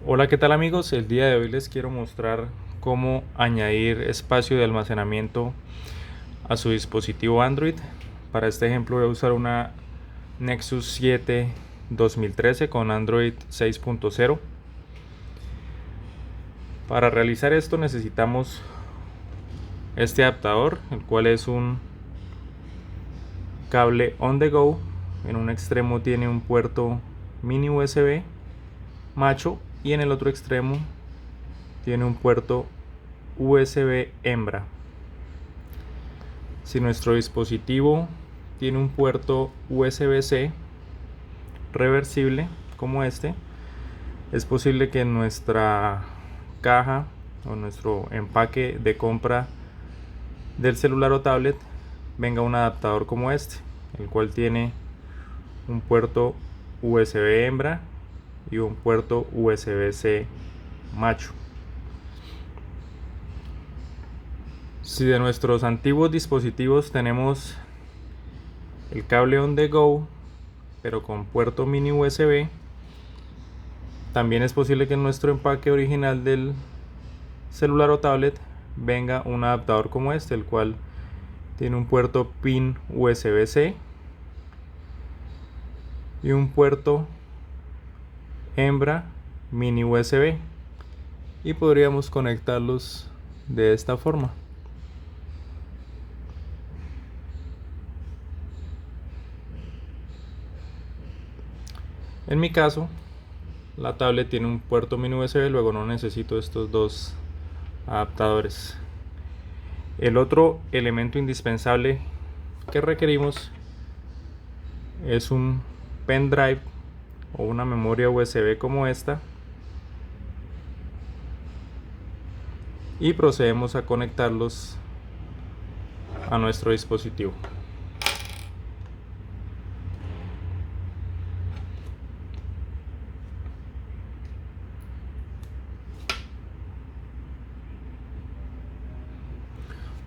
Hola, ¿qué tal amigos? El día de hoy les quiero mostrar cómo añadir espacio de almacenamiento a su dispositivo Android. Para este ejemplo voy a usar una Nexus 7 2013 con Android 6.0. Para realizar esto necesitamos este adaptador, el cual es un cable on the go. En un extremo tiene un puerto mini USB macho y en el otro extremo tiene un puerto USB hembra. Si nuestro dispositivo tiene un puerto USB-C reversible como este, es posible que en nuestra caja o nuestro empaque de compra del celular o tablet venga un adaptador como este, el cual tiene un puerto USB hembra y un puerto USB-C macho. Si de nuestros antiguos dispositivos tenemos el cable on the go pero con puerto mini USB, también es posible que en nuestro empaque original del celular o tablet venga un adaptador como este, el cual tiene un puerto pin USB-C y un puerto hembra mini USB, y podríamos conectarlos de esta forma. En mi caso, la tablet tiene un puerto mini USB, luego no necesito estos dos adaptadores. El otro elemento indispensable que requerimos es un pendrive o una memoria USB como esta, y procedemos a conectarlos a nuestro dispositivo.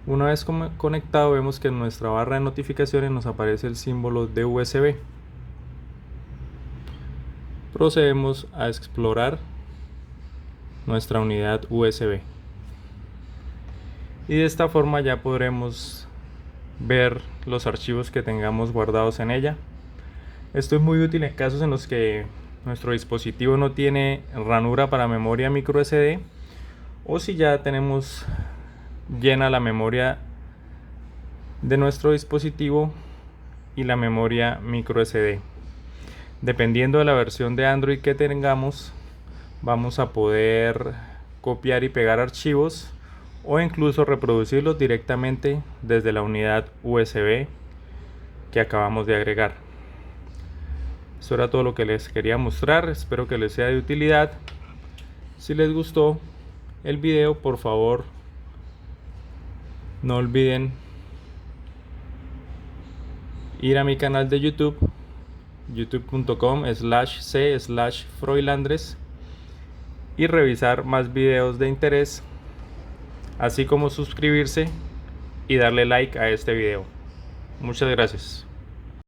Una vez conectado, vemos que en nuestra barra de notificaciones nos aparece el símbolo de USB. Procedemos a explorar nuestra unidad USB y de esta forma ya podremos ver los archivos que tengamos guardados en ella. Esto es muy útil en casos en los que nuestro dispositivo no tiene ranura para memoria micro SD, o si ya tenemos llena la memoria de nuestro dispositivo y la memoria micro SD. Dependiendo de la versión de Android que tengamos, vamos a poder copiar y pegar archivos o incluso reproducirlos directamente desde la unidad USB que acabamos de agregar. Eso era todo lo que les quería mostrar. Espero que les sea de utilidad. Si les gustó el video, por favor no olviden ir a mi canal de YouTube, youtube.com/c/froilandres, y revisar más videos de interés, así como suscribirse y darle like a este video. Muchas gracias.